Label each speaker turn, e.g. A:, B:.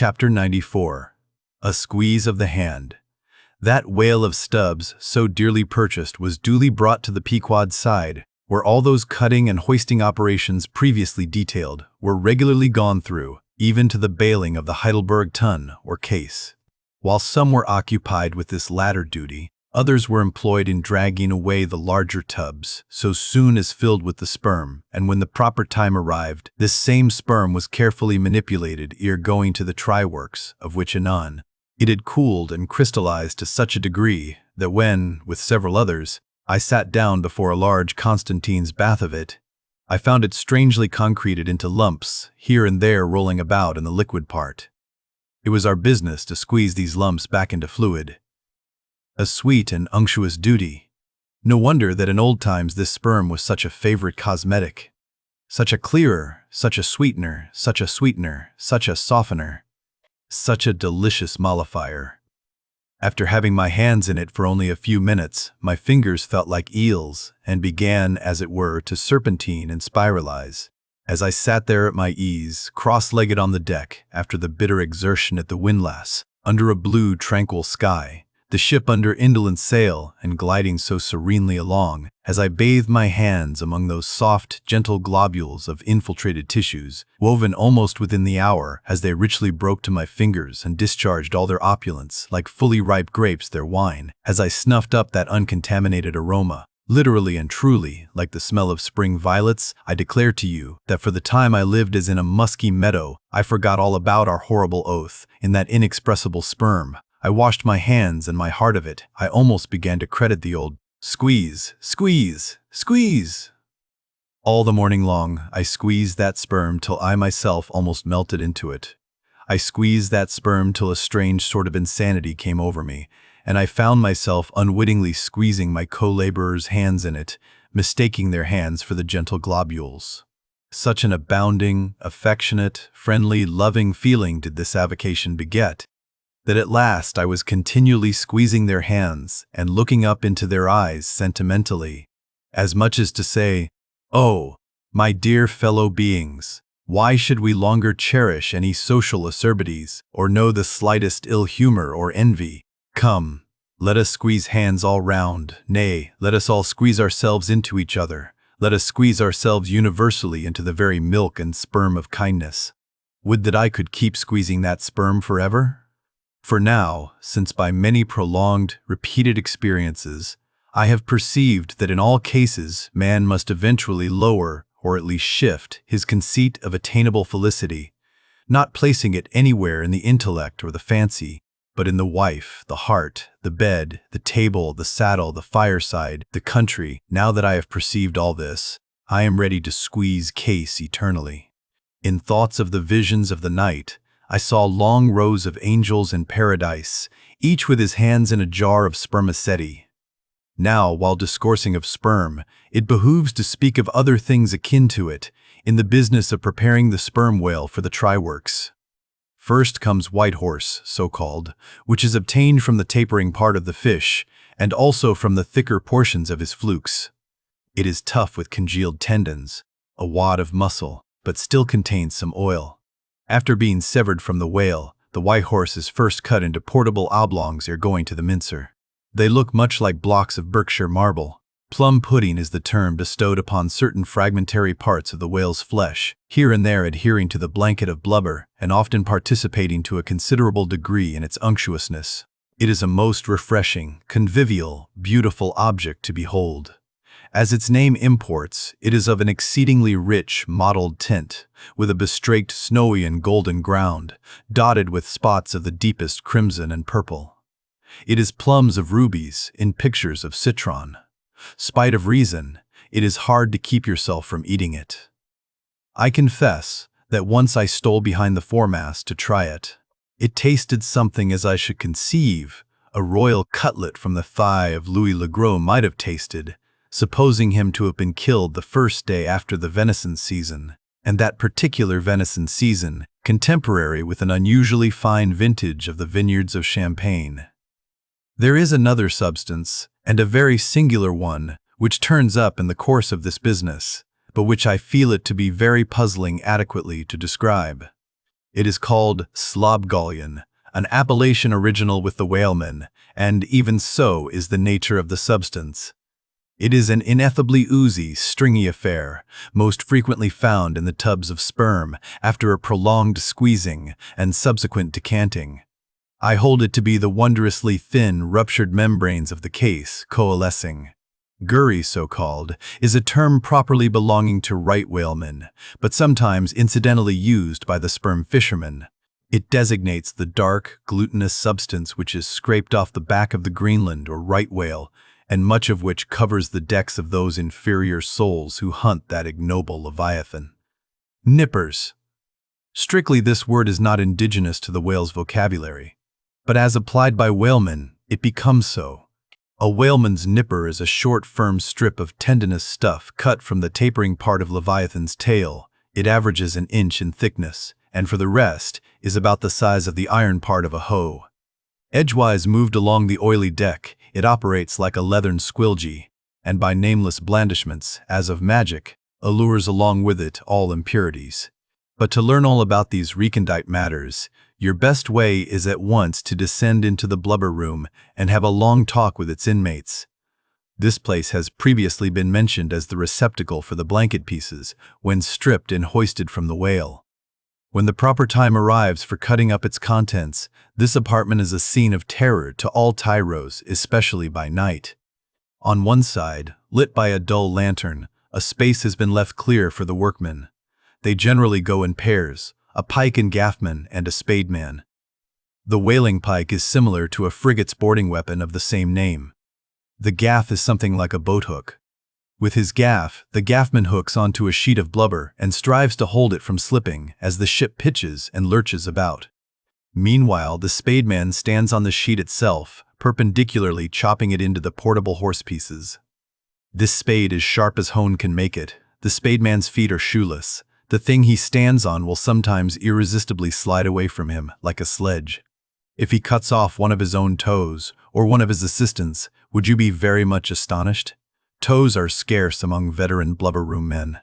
A: Chapter 94. A Squeeze of the Hand. That whale of Stubbs, so dearly purchased, was duly brought to the Pequod's side, where all those cutting and hoisting operations previously detailed were regularly gone through, even to the bailing of the Heidelberg tun or case. While some were occupied with this latter duty, others were employed in dragging away the larger tubs so soon as filled with the sperm, and when the proper time arrived, this same sperm was carefully manipulated ere going to the try-works, of which anon. It had cooled and crystallized to such a degree that when, with several others, I sat down before a large Constantine's bath of it, I found it strangely concreted into lumps, here and there rolling about in the liquid part. It was our business to squeeze these lumps back into fluid. A sweet and unctuous duty. No wonder that in old times this sperm was such a favorite cosmetic. Such a clearer, such a sweetener, such a sweetener, such a softener. Such a delicious mollifier. After having my hands in it for only a few minutes, my fingers felt like eels and began, as it were, to serpentine and spiralize. As I sat there at my ease, cross-legged on the deck, after the bitter exertion at the windlass, under a blue, tranquil sky, the ship under indolent sail and gliding so serenely along, as I bathed my hands among those soft, gentle globules of infiltrated tissues, woven almost within the hour as they richly broke to my fingers and discharged all their opulence, like fully ripe grapes their wine, as I snuffed up that uncontaminated aroma, literally and truly, like the smell of spring violets, I declare to you that for the time I lived as in a musky meadow, I forgot all about our horrible oath, in that inexpressible sperm. I washed my hands and my heart of it. I almost began to credit the old squeeze, squeeze, squeeze. All the morning long, I squeezed that sperm till I myself almost melted into it. I squeezed that sperm till a strange sort of insanity came over me, and I found myself unwittingly squeezing my co-laborers' hands in it, mistaking their hands for the gentle globules. Such an abounding, affectionate, friendly, loving feeling did this avocation beget, that at last I was continually squeezing their hands and looking up into their eyes sentimentally, as much as to say, "Oh, my dear fellow beings, why should we longer cherish any social acerbities, or know the slightest ill humor or envy? Come, let us squeeze hands all round, nay, let us all squeeze ourselves into each other, let us squeeze ourselves universally into the very milk and sperm of kindness. Would that I could keep squeezing that sperm forever? For now, since by many prolonged, repeated experiences, I have perceived that in all cases man must eventually lower, or at least shift, his conceit of attainable felicity, not placing it anywhere in the intellect or the fancy, but in the wife, the heart, the bed, the table, the saddle, the fireside, the country. Now that I have perceived all this, I am ready to squeeze case eternally. In thoughts of the visions of the night, I saw long rows of angels in paradise, each with his hands in a jar of spermaceti. Now, while discoursing of sperm, it behooves to speak of other things akin to it, in the business of preparing the sperm whale for the try-works. First comes white horse, so-called, which is obtained from the tapering part of the fish, and also from the thicker portions of his flukes. It is tough with congealed tendons, a wad of muscle, but still contains some oil. After being severed from the whale, the white horse is first cut into portable oblongs ere going to the mincer. They look much like blocks of Berkshire marble. Plum pudding is the term bestowed upon certain fragmentary parts of the whale's flesh, here and there adhering to the blanket of blubber, and often participating to a considerable degree in its unctuousness. It is a most refreshing, convivial, beautiful object to behold. As its name imports, it is of an exceedingly rich, mottled tint, with a bestraked snowy and golden ground, dotted with spots of the deepest crimson and purple. It is plums of rubies, in pictures of citron. Spite of reason, it is hard to keep yourself from eating it. I confess that once I stole behind the foremast to try it. It tasted something as I should conceive a royal cutlet from the thigh of Louis le Gros might have tasted, supposing him to have been killed the first day after the venison season, and that particular venison season contemporary with an unusually fine vintage of the vineyards of Champagne. There is another substance, and a very singular one, which turns up in the course of this business, but which I feel it to be very puzzling adequately to describe. It is called slobgollion, an appellation original with the whalemen, and even so is the nature of the substance. It is an ineffably oozy, stringy affair, most frequently found in the tubs of sperm after a prolonged squeezing and subsequent decanting. I hold it to be the wondrously thin, ruptured membranes of the case coalescing. Gurry, so called, is a term properly belonging to right whalemen, but sometimes incidentally used by the sperm fishermen. It designates the dark, glutinous substance which is scraped off the back of the Greenland or right whale, and much of which covers the decks of those inferior souls who hunt that ignoble leviathan. Nippers. Strictly, this word is not indigenous to the whale's vocabulary, but as applied by whalemen, it becomes so. A whaleman's nipper is a short, firm strip of tendinous stuff cut from the tapering part of leviathan's tail. It averages an inch in thickness, and for the rest, is about the size of the iron part of a hoe. Edgewise moved along the oily deck, it operates like a leathern squilgee, and by nameless blandishments, as of magic, allures along with it all impurities. But to learn all about these recondite matters, your best way is at once to descend into the blubber room and have a long talk with its inmates. This place has previously been mentioned as the receptacle for the blanket pieces when stripped and hoisted from the whale. When the proper time arrives for cutting up its contents, this apartment is a scene of terror to all tyros, especially by night. On one side, lit by a dull lantern, a space has been left clear for the workmen. They generally go in pairs, a pike and gaffman and a spademan. The whaling pike is similar to a frigate's boarding weapon of the same name. The gaff is something like a boathook. With his gaff, the gaffman hooks onto a sheet of blubber and strives to hold it from slipping as the ship pitches and lurches about. Meanwhile, the spademan stands on the sheet itself, perpendicularly chopping it into the portable horse pieces. This spade is sharp as hone can make it. The spademan's feet are shoeless. The thing he stands on will sometimes irresistibly slide away from him like a sledge. If he cuts off one of his own toes, or one of his assistants', would you be very much astonished? Toes are scarce among veteran blubber room men.